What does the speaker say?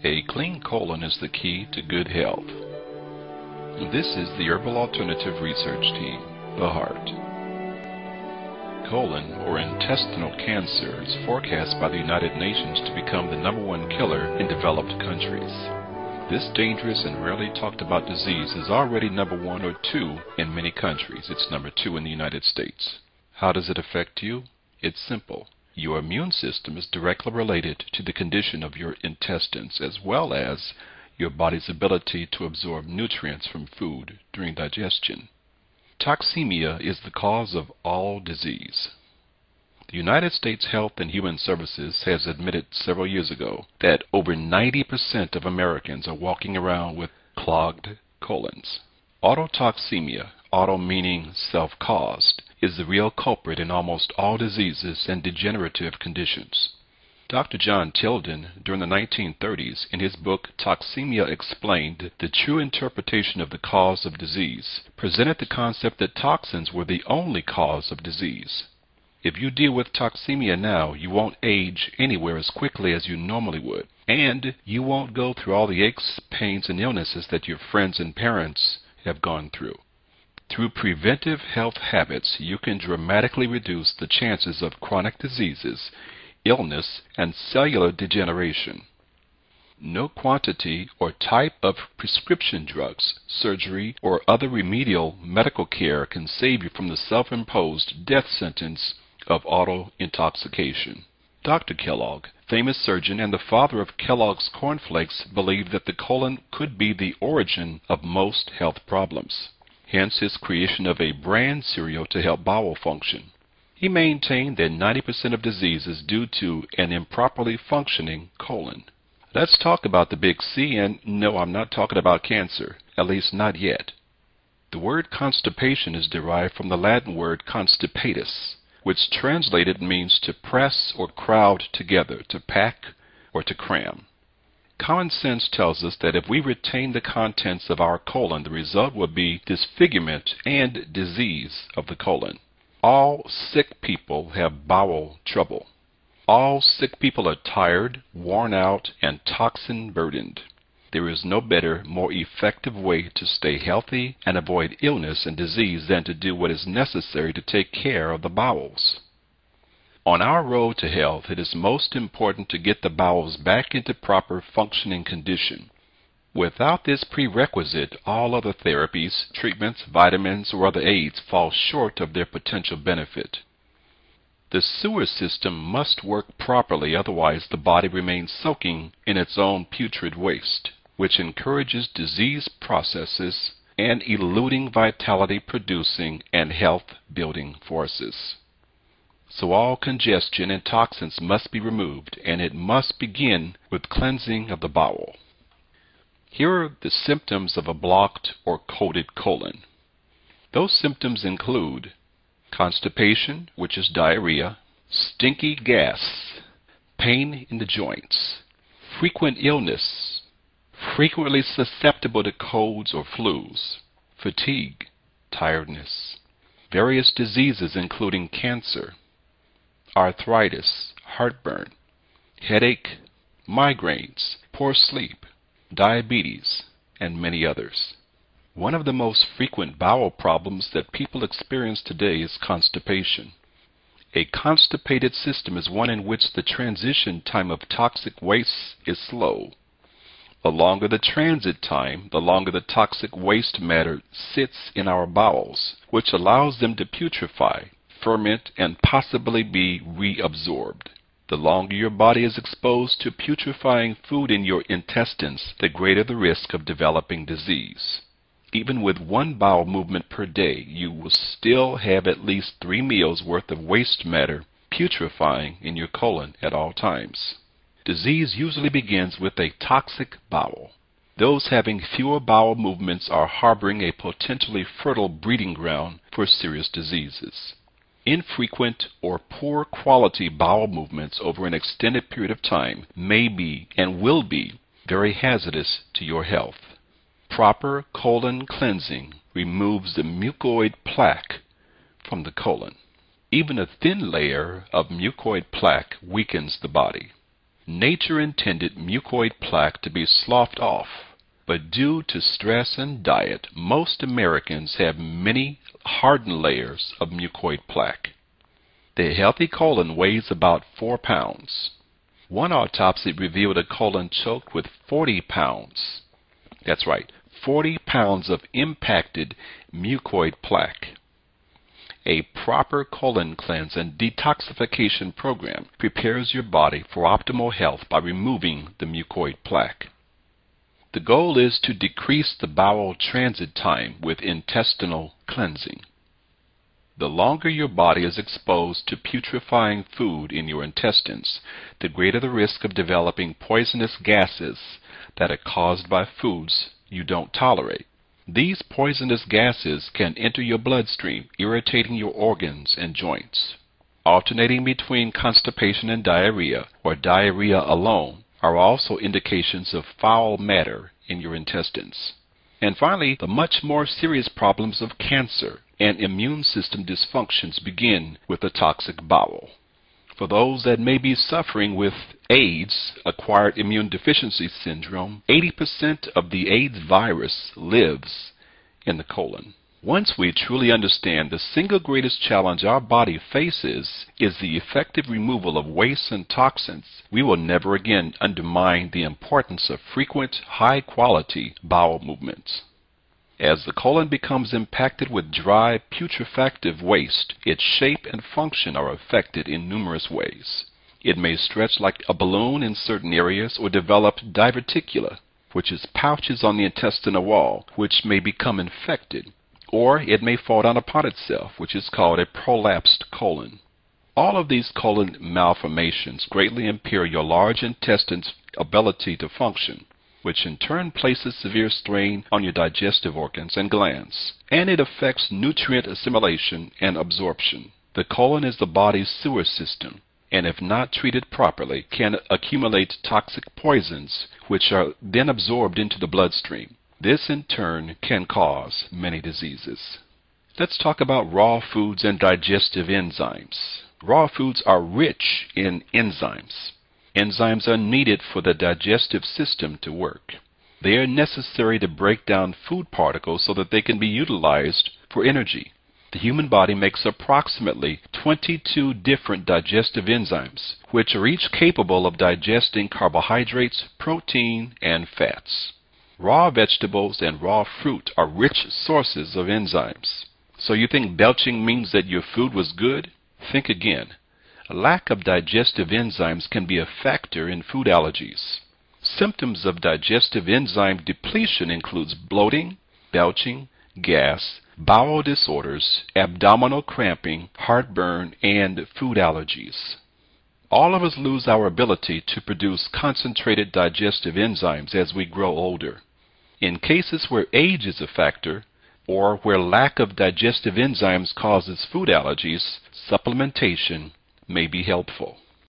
A clean colon is the key to good health. This is the Herbal Alternative Research Team, the Heart. Colon, or intestinal cancer, is forecast by the United Nations to become the #1 killer in developed countries. This dangerous and rarely talked about disease is already #1 or 2 in many countries. It's #2 in the United States. How does it affect you? It's simple. Your immune system is directly related to the condition of your intestines, as well as your body's ability to absorb nutrients from food during digestion. Toxemia is the cause of all disease. The United States Health and Human Services has admitted several years ago that over 90% of Americans are walking around with clogged colons. Autotoxemia, auto meaning self-caused, is the real culprit in almost all diseases and degenerative conditions. Dr. John Tilden, during the 1930s, in his book Toxemia Explained, The True Interpretation of the Cause of Disease, presented the concept that toxins were the only cause of disease. If you deal with toxemia now, you won't age anywhere as quickly as you normally would, and you won't go through all the aches, pains, and illnesses that your friends and parents have gone through. Through preventive health habits, you can dramatically reduce the chances of chronic diseases, illness, and cellular degeneration. No quantity or type of prescription drugs, surgery, or other remedial medical care can save you from the self-imposed death sentence of auto-intoxication. Dr. Kellogg, famous surgeon and the father of Kellogg's cornflakes, believed that the colon could be the origin of most health problems. Hence his creation of a brand cereal to help bowel function. He maintained that 90% of disease is due to an improperly functioning colon. Let's talk about the big C, and no, I'm not talking about cancer, at least not yet. The word constipation is derived from the Latin word constipatus, which translated means to press or crowd together, to pack or to cram. Common sense tells us that if we retain the contents of our colon, the result will be disfigurement and disease of the colon. All sick people have bowel trouble. All sick people are tired, worn out, and toxin-burdened. There is no better, more effective way to stay healthy and avoid illness and disease than to do what is necessary to take care of the bowels. On our road to health, it is most important to get the bowels back into proper functioning condition. Without this prerequisite, all other therapies, treatments, vitamins, or other aids fall short of their potential benefit. The sewer system must work properly, otherwise the body remains soaking in its own putrid waste, which encourages disease processes and eluding vitality-producing and health-building forces. So all congestion and toxins must be removed, and it must begin with cleansing of the bowel. Here are the symptoms of a blocked or coated colon. Those symptoms include constipation, which is diarrhea, stinky gas, pain in the joints, frequent illness, frequently susceptible to colds or flus, fatigue, tiredness, various diseases including cancer, arthritis, heartburn, headache, migraines, poor sleep, diabetes, and many others. One of the most frequent bowel problems that people experience today is constipation. A constipated system is one in which the transition time of toxic waste is slow. The longer the transit time, the longer the toxic waste matter sits in our bowels, which allows them to putrefy, ferment, and possibly be reabsorbed. The longer your body is exposed to putrefying food in your intestines, the greater the risk of developing disease. Even with one bowel movement per day, you will still have at least 3 meals worth of waste matter putrefying in your colon at all times. Disease usually begins with a toxic bowel. Those having fewer bowel movements are harboring a potentially fertile breeding ground for serious diseases. Infrequent or poor quality bowel movements over an extended period of time may be and will be very hazardous to your health. Proper colon cleansing removes the mucoid plaque from the colon. Even a thin layer of mucoid plaque weakens the body. Nature intended mucoid plaque to be sloughed off, but due to stress and diet, most Americans have many hardened layers of mucoid plaque. The healthy colon weighs about 4 pounds. One autopsy revealed a colon choked with 40 pounds. That's right, 40 pounds of impacted mucoid plaque. A proper colon cleanse and detoxification program prepares your body for optimal health by removing the mucoid plaque. The goal is to decrease the bowel transit time with intestinal cleansing. The longer your body is exposed to putrefying food in your intestines, the greater the risk of developing poisonous gases that are caused by foods you don't tolerate. These poisonous gases can enter your bloodstream, irritating your organs and joints. Alternating between constipation and diarrhea, or diarrhea alone, are also indications of foul matter in your intestines. And finally, the much more serious problems of cancer and immune system dysfunctions begin with a toxic bowel. For those that may be suffering with AIDS, acquired immune deficiency syndrome, 80% of the AIDS virus lives in the colon. Once we truly understand the single greatest challenge our body faces is the effective removal of wastes and toxins, we will never again undermine the importance of frequent, high-quality bowel movements. As the colon becomes impacted with dry, putrefactive waste, its shape and function are affected in numerous ways. It may stretch like a balloon in certain areas or develop diverticula, which is pouches on the intestinal wall, which may become infected. Or it may fall down upon itself, which is called a prolapsed colon. All of these colon malformations greatly impair your large intestine's ability to function, which in turn places severe strain on your digestive organs and glands, and it affects nutrient assimilation and absorption. The colon is the body's sewer system, and if not treated properly, can accumulate toxic poisons, which are then absorbed into the bloodstream. This in turn can cause many diseases. Let's talk about raw foods and digestive enzymes. Raw foods are rich in enzymes. Enzymes are needed for the digestive system to work. They are necessary to break down food particles so that they can be utilized for energy. The human body makes approximately 22 different digestive enzymes, which are each capable of digesting carbohydrates, protein, and fats. Raw vegetables and raw fruit are rich sources of enzymes. So you think belching means that your food was good? Think again. A lack of digestive enzymes can be a factor in food allergies. Symptoms of digestive enzyme depletion includes bloating, belching, gas, bowel disorders, abdominal cramping, heartburn, and food allergies. All of us lose our ability to produce concentrated digestive enzymes as we grow older. In cases where age is a factor, or where lack of digestive enzymes causes food allergies, supplementation may be helpful.